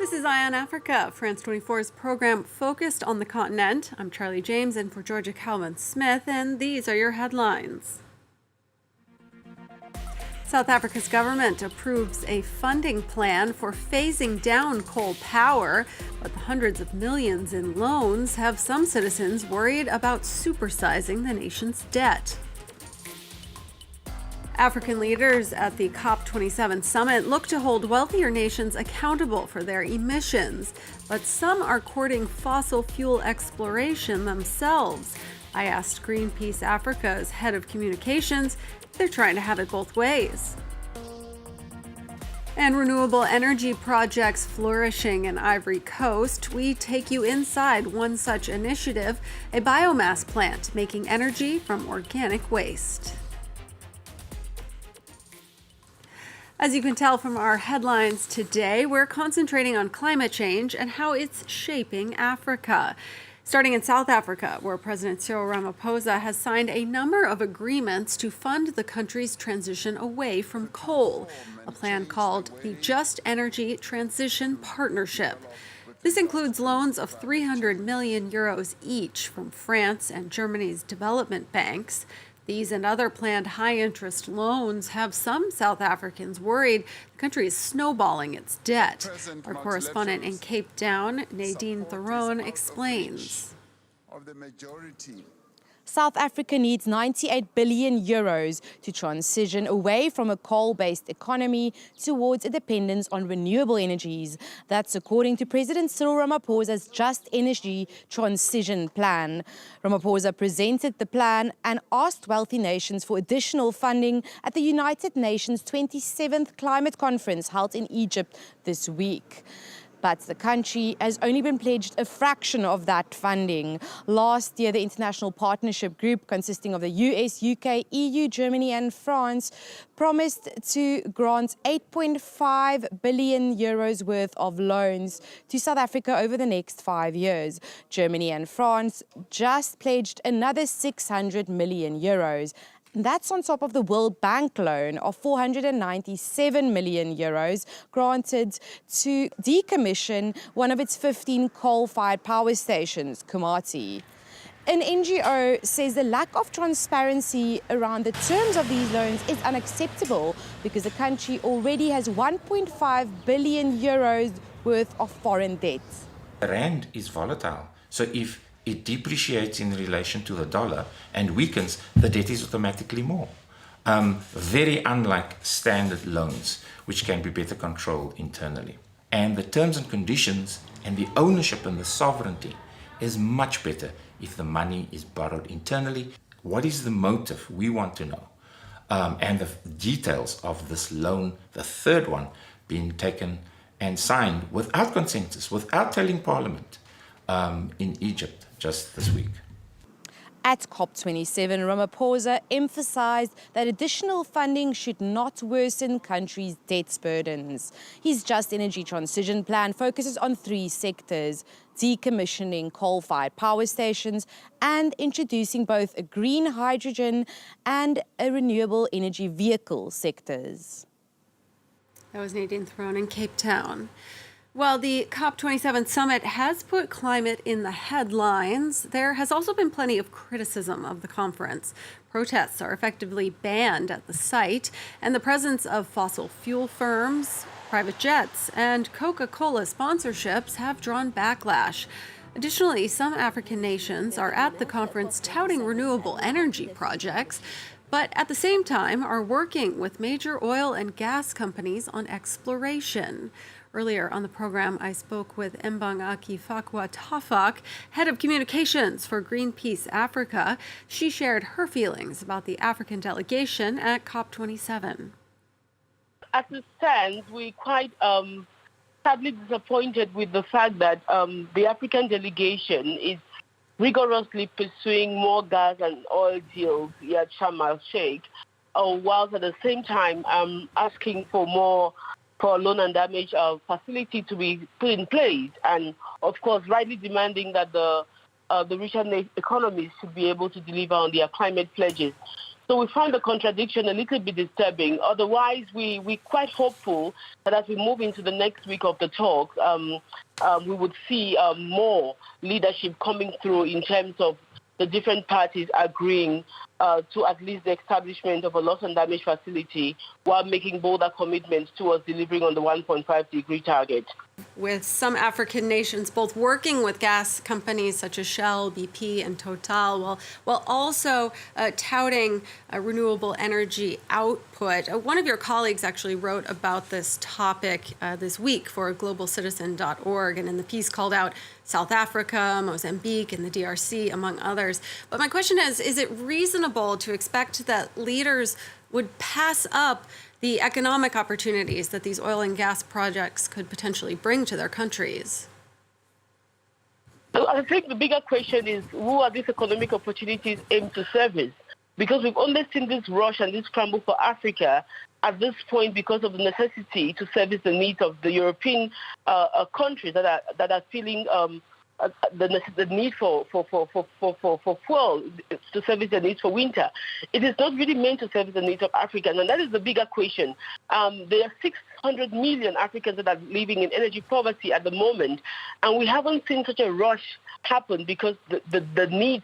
This is Eye on Africa, France 24's program focused on the continent. I'm Charlie James in for Georgia Calvin-Smith, and these are your headlines. South Africa's government approves a funding plan for phasing down coal power, but the hundreds of millions in loans have some citizens worried about supersizing the nation's debt. African leaders at the COP27 summit look to hold wealthier nations accountable for their emissions, but some are courting fossil fuel exploration themselves. I asked Greenpeace Africa's head of communications if they're trying to have it both ways. And renewable energy projects flourishing in Ivory Coast. We take you inside one such initiative, a biomass plant making energy from organic waste. As you can tell from our headlines today, we're concentrating on climate change and how it's shaping Africa. Starting in South Africa, where President Cyril Ramaphosa has signed a number of agreements to fund the country's transition away from coal, a plan called the Just Energy Transition Partnership. This includes loans of 300 million euros each from France and Germany's development banks. These and other planned high-interest loans have some South Africans worried the country is snowballing its debt. Our correspondent in Cape Town, Nadine Theron, explains. South Africa needs 98 billion euros to transition away from a coal-based economy towards a dependence on renewable energies. That's according to President Cyril Ramaphosa's Just Energy Transition Plan. Ramaphosa presented the plan and asked wealthy nations for additional funding at the United Nations 27th Climate Conference held in Egypt this week. But the country has only been pledged a fraction of that funding. Last year, the International Partnership Group, consisting of the US, UK, EU, Germany and France, promised to grant 8.5 billion euros worth of loans to South Africa over the next 5 years. Germany and France just pledged another 600 million euros. That's on top of the World Bank loan of 497 million euros granted to decommission one of its 15 coal-fired power stations, Komati. An NGO says the lack of transparency around the terms of these loans is unacceptable because the country already has 1.5 billion euros worth of foreign debt. The rand is volatile, so if it depreciates in relation to the dollar and weakens, the debt is automatically more. Very unlike standard loans, which can be better controlled internally. And the terms and conditions and the ownership and the sovereignty is much better if the money is borrowed internally. What is the motive? We want to know. And the details of this loan, the third one, being taken and signed without consensus, without telling Parliament, in Egypt just this week. At COP27, Ramaphosa emphasized that additional funding should not worsen countries' debt burdens. His Just Energy Transition Plan focuses on 3 sectors: decommissioning coal-fired power stations and introducing both a green hydrogen and a renewable energy vehicle sectors. That was Nadine Theron in Cape Town. Well, the COP27 summit has put climate in the headlines. There has also been plenty of criticism of the conference. Protests are effectively banned at the site, and the presence of fossil fuel firms, private jets, and Coca-Cola sponsorships have drawn backlash. Additionally, some African nations are at the conference touting renewable energy projects, but at the same time are working with major oil and gas companies on exploration. Earlier on the program, I spoke with Mbangaki Fakwa Tafak, head of communications for Greenpeace Africa. She shared her feelings about the African delegation at COP27. As it stands, we're quite sadly disappointed with the fact that the African delegation is rigorously pursuing more gas and oil deals at Sharm el-Sheikh, whilst at the same time asking for more for a loan and damage facility to be put in place, and of course rightly demanding that the richer economies should be able to deliver on their climate pledges. So we find the contradiction a little bit disturbing. Otherwise, we're quite hopeful that as we move into the next week of the talks, we would see more leadership coming through in terms of the different parties agreeing to at least the establishment of a loss and damage facility while making bolder commitments towards delivering on the 1.5-degree target. With some African nations both working with gas companies such as Shell, BP, and Total, while also touting renewable energy output. One of your colleagues actually wrote about this topic this week for globalcitizen.org, and in the piece called out South Africa, Mozambique, and the DRC, among others. But my question is it reasonable to expect that leaders would pass up the economic opportunities that these oil and gas projects could potentially bring to their countries? I think the bigger question is, who are these economic opportunities aimed to service? Because we've only seen this rush and this scramble for Africa at this point because of the necessity to service the needs of the European countries that are feeling the need for fuel to service the needs for winter. It is not really meant to service the needs of Africans, and that is the bigger question. There are 600 million Africans that are living in energy poverty at the moment, and we haven't seen such a rush happen because their need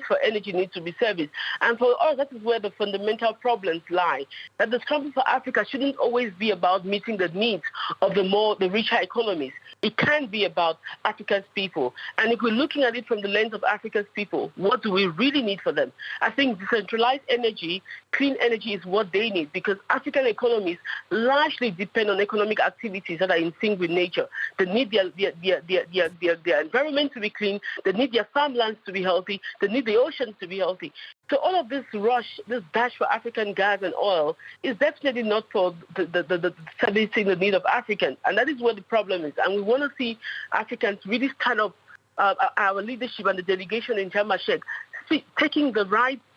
for energy needs to be serviced. And for us, that is where the fundamental problems lie. That the scramble for Africa shouldn't always be about meeting the needs of the richer economies. It can be about Africa's people. And if we're looking at it from the lens of Africa's people, what do we really need for them? I think decentralized energy, clean energy is what they need, because African economies largely depend on economic activities that are in sync with nature. They need their environment to be clean. They need their farmlands to be healthy. They need the oceans to be healthy. So all of this rush, this dash for African gas and oil is definitely not for the servicing the need of Africans. And that is where the problem is. And we want to see Africans really stand up, our leadership and the delegation in Sharm el-Sheikh,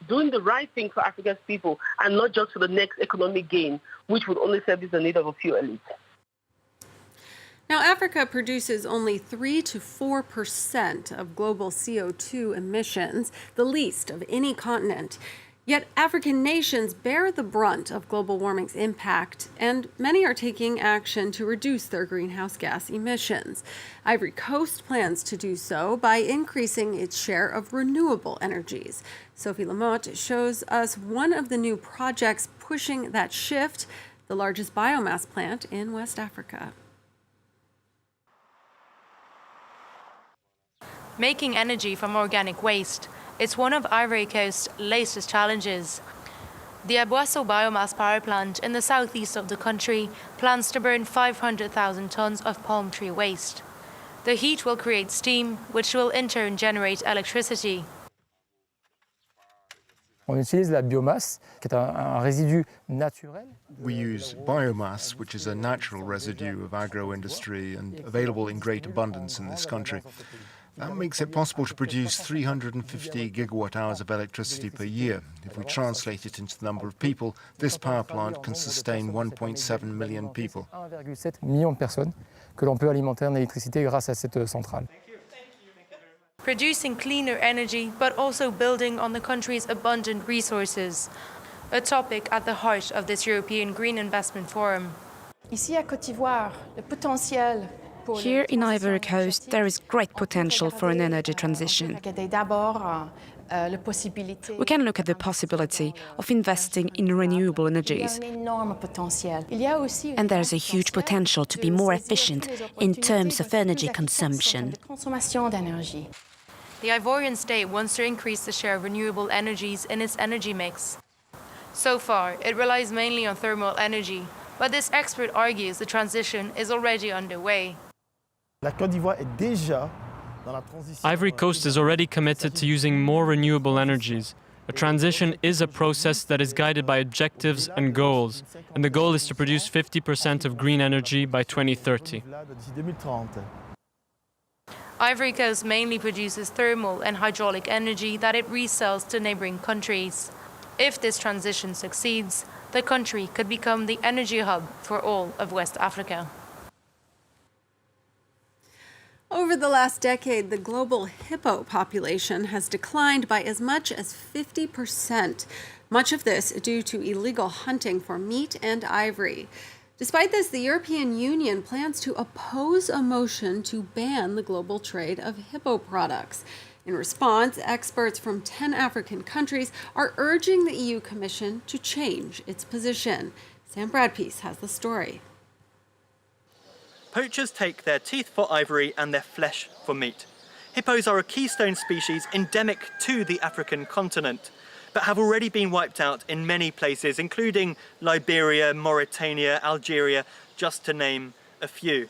doing the right thing for Africa's people and not just for the next economic gain, which would only service the need of a few elites. Now, Africa produces only 3 to 4% of global CO2 emissions, the least of any continent. Yet African nations bear the brunt of global warming's impact, and many are taking action to reduce their greenhouse gas emissions. Ivory Coast plans to do so by increasing its share of renewable energies. Sophie Lamotte shows us one of the new projects pushing that shift, the largest biomass plant in West Africa. Making energy from organic waste is one of Ivory Coast's latest challenges. The Aboisseau biomass power plant in the southeast of the country plans to burn 500,000 tons of palm tree waste. The heat will create steam, which will in turn generate electricity. On utilise la biomasse, qui est un résidu naturel. We use biomass, which is a natural residue of agro-industry and available in great abundance in this country. That makes it possible to produce 350 gigawatt hours of electricity per year. If we translate it into the number of people, this power plant can sustain 1.7 million people. 1,7 million de personnes que l'on peut alimenter en électricité grâce à cette centrale. Producing cleaner energy, but also building on the country's abundant resources, a topic at the heart of this European Green Investment Forum. Ici à Côte d'Ivoire, le potentiel. Here in Ivory Coast, there is great potential for an energy transition. We can look at the possibility of investing in renewable energies. And there's a huge potential to be more efficient in terms of energy consumption. The Ivorian state wants to increase the share of renewable energies in its energy mix. So far, it relies mainly on thermal energy, but this expert argues the transition is already underway. Ivory Coast is already committed to using more renewable energies. A transition is a process that is guided by objectives and goals, and the goal is to produce 50% of green energy by 2030. Ivory Coast mainly produces thermal and hydraulic energy that it resells to neighboring countries. If this transition succeeds, the country could become the energy hub for all of West Africa. Over the last decade, the global hippo population has declined by as much as 50%. much of this due to illegal hunting for meat and ivory. Despite this, the European Union plans to oppose a motion to ban the global trade of hippo products. In response, experts from 10 African countries are urging the EU Commission to change its position. Sam Bradpeace has the story. Poachers take their teeth for ivory and their flesh for meat. Hippos are a keystone species endemic to the African continent, but have already been wiped out in many places, including Liberia, Mauritania, Algeria, just to name a few.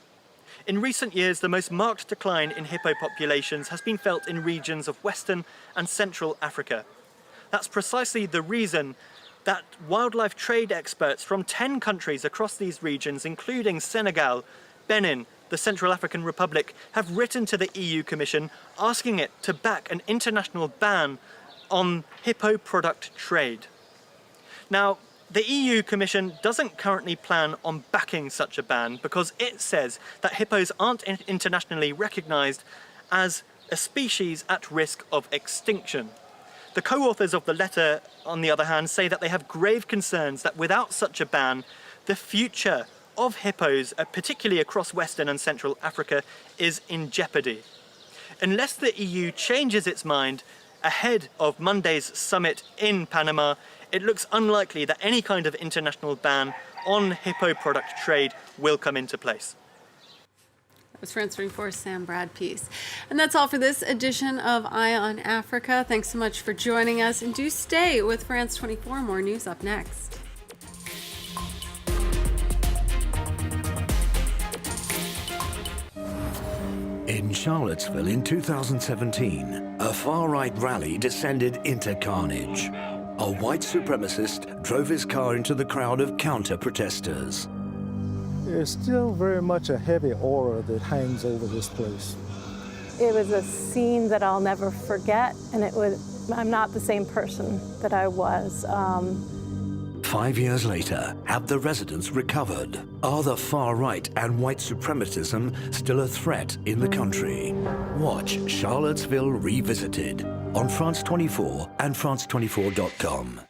In recent years, the most marked decline in hippo populations has been felt in regions of Western and Central Africa. That's precisely the reason that wildlife trade experts from 10 countries across these regions, including Senegal, Benin, the Central African Republic, have written to the EU Commission asking it to back an international ban on hippo product trade. Now, the EU Commission doesn't currently plan on backing such a ban because it says that hippos aren't internationally recognised as a species at risk of extinction. The co-authors of the letter, on the other hand, say that they have grave concerns that without such a ban, the future of hippos, particularly across Western and Central Africa, is in jeopardy. Unless the EU changes its mind ahead of Monday's summit in Panama, it looks unlikely that any kind of international ban on hippo product trade will come into place. That was France 24's Sam Bradpeace. And that's all for this edition of Eye on Africa. Thanks so much for joining us, and do stay with France 24. More news up next. In Charlottesville in 2017, a far-right rally descended into carnage. A white supremacist drove his car into the crowd of counter-protesters. There's still very much a heavy aura that hangs over this place. It was a scene that I'll never forget, and I'm not the same person that I was. 5 years later, have the residents recovered? Are the far right and white supremacism still a threat in the country? Watch Charlottesville Revisited on France 24 and France24.com.